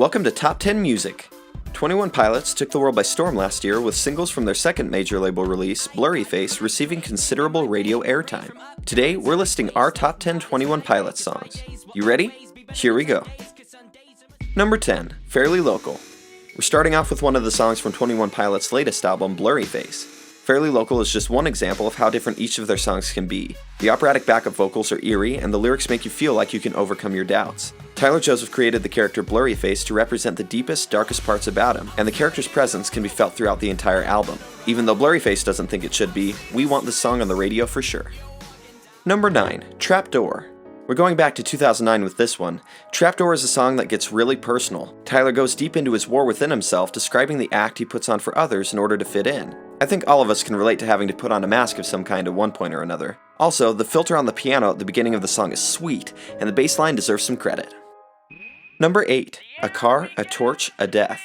Welcome to Top 10 Music. 21 Pilots took the world by storm last year with singles from their second major label release, Blurry Face, receiving considerable radio airtime. Today, we're listing our top 10 21 Pilots songs. You ready? Here we go. Number 10, Fairly Local. We're starting off with one of the songs from 21 Pilots' latest album, Blurry Face. Fairly Local is just one example of how different each of their songs can be. The operatic backup vocals are eerie, and the lyrics make you feel like you can overcome your doubts. Tyler Joseph created the character Blurry Face to represent the deepest, darkest parts about him, and the character's presence can be felt throughout the entire album. Even though Blurry Face doesn't think it should be, we want this song on the radio for sure. Number 9, Trapdoor. We're going back to 2009 with this one. Trapdoor is a song that gets really personal. Tyler goes deep into his war within himself, describing the act he puts on for others in order to fit in. I think all of us can relate to having to put on a mask of some kind at one point or another. Also, the filter on the piano at the beginning of the song is sweet, and the bass line deserves some credit. Number 8, A Car, a Torch, a Death.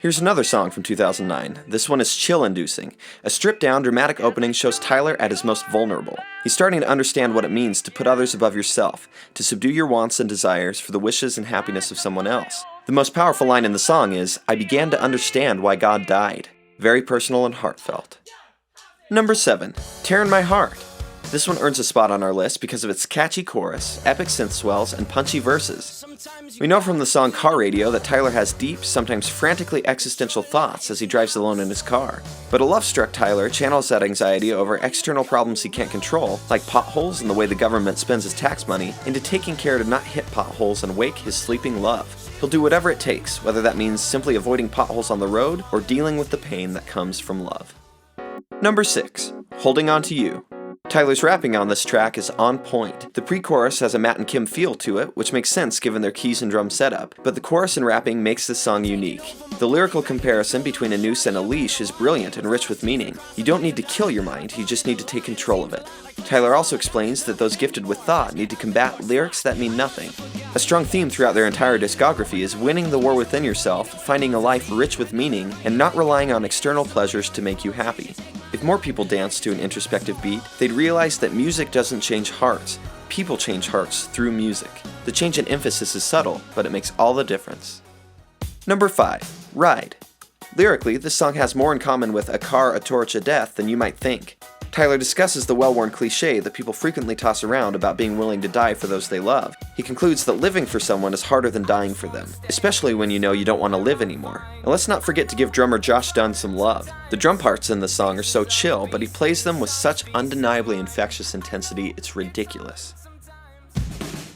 Here's another song from 2009. This one is chill-inducing. A stripped-down, dramatic opening shows Tyler at his most vulnerable. He's starting to understand what it means to put others above yourself, to subdue your wants and desires for the wishes and happiness of someone else. The most powerful line in the song is, "I began to understand why God died." Very personal and heartfelt. Number 7, Tearin' My Heart. This one earns a spot on our list because of its catchy chorus, epic synth swells, and punchy verses. We know from the song Car Radio that Tyler has deep, sometimes frantically existential thoughts as he drives alone in his car. But a love-struck Tyler channels that anxiety over external problems he can't control, like potholes and the way the government spends his tax money, into taking care to not hit potholes and wake his sleeping love. He'll do whatever it takes, whether that means simply avoiding potholes on the road or dealing with the pain that comes from love. Number 6, Holding On To You. Tyler's rapping on this track is on point. The pre-chorus has a Matt and Kim feel to it, which makes sense given their keys and drum setup, but the chorus and rapping makes this song unique. The lyrical comparison between a noose and a leash is brilliant and rich with meaning. You don't need to kill your mind, you just need to take control of it. Tyler also explains that those gifted with thought need to combat lyrics that mean nothing. A strong theme throughout their entire discography is winning the war within yourself, finding a life rich with meaning, and not relying on external pleasures to make you happy. If more people danced to an introspective beat, they'd realize that music doesn't change hearts. People change hearts through music. The change in emphasis is subtle, but it makes all the difference. Number 5, Ride. Lyrically, this song has more in common with A Car, a Torch, a Death than you might think. Tyler discusses the well-worn cliche that people frequently toss around about being willing to die for those they love. He concludes that living for someone is harder than dying for them, especially when you know you don't want to live anymore. And let's not forget to give drummer Josh Dunn some love. The drum parts in the song are so chill, but he plays them with such undeniably infectious intensity, it's ridiculous.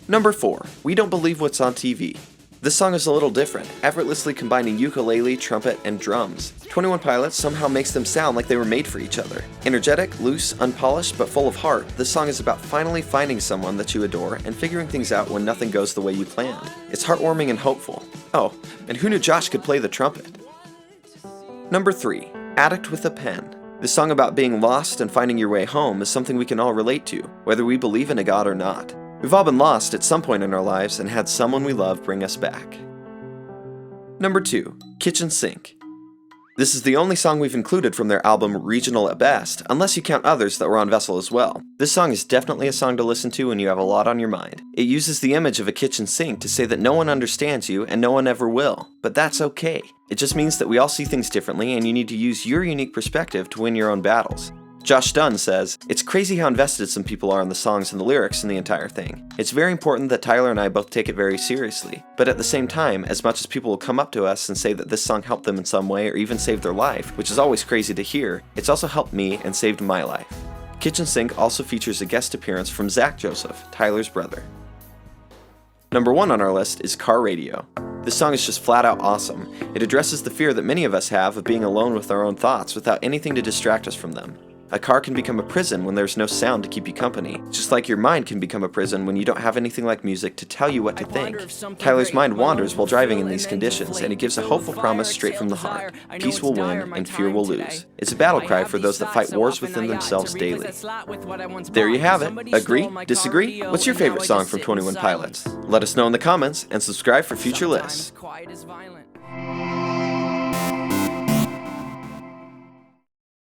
Number 4, We Don't Believe What's on TV. This song is a little different, effortlessly combining ukulele, trumpet, and drums. 21 Pilots somehow makes them sound like they were made for each other. Energetic, loose, unpolished, but full of heart, this song is about finally finding someone that you adore and figuring things out when nothing goes the way you planned. It's heartwarming and hopeful. Oh, and who knew Josh could play the trumpet? Number 3, Addict With A Pen. This song about being lost and finding your way home is something we can all relate to, whether we believe in a God or not. We've all been lost at some point in our lives and had someone we love bring us back. Number 2, Kitchen Sink. This is the only song we've included from their album Regional at Best, unless you count others that were on Vessel as well. This song is definitely a song to listen to when you have a lot on your mind. It uses the image of a kitchen sink to say that no one understands you and no one ever will, but that's okay. It just means that we all see things differently and you need to use your unique perspective to win your own battles. Josh Dunn says, "It's crazy how invested some people are in the songs and the lyrics and the entire thing. It's very important that Tyler and I both take it very seriously. But at the same time, as much as people will come up to us and say that this song helped them in some way or even saved their life, which is always crazy to hear, it's also helped me and saved my life." Kitchen Sink also features a guest appearance from Zach Joseph, Tyler's brother. Number 1 on our list is Car Radio. This song is just flat out awesome. It addresses the fear that many of us have of being alone with our own thoughts without anything to distract us from them. A car can become a prison when there's no sound to keep you company, just like your mind can become a prison when you don't have anything like music to tell you what to think. Tyler's mind wanders while driving in these conditions, and it gives a hopeful promise straight from the heart. Peace will win, and fear will lose. It's a battle cry for those that fight wars within themselves daily. There you have it. Agree? Disagree? What's your favorite song from 21 Pilots? Let us know in the comments, and subscribe for future lists.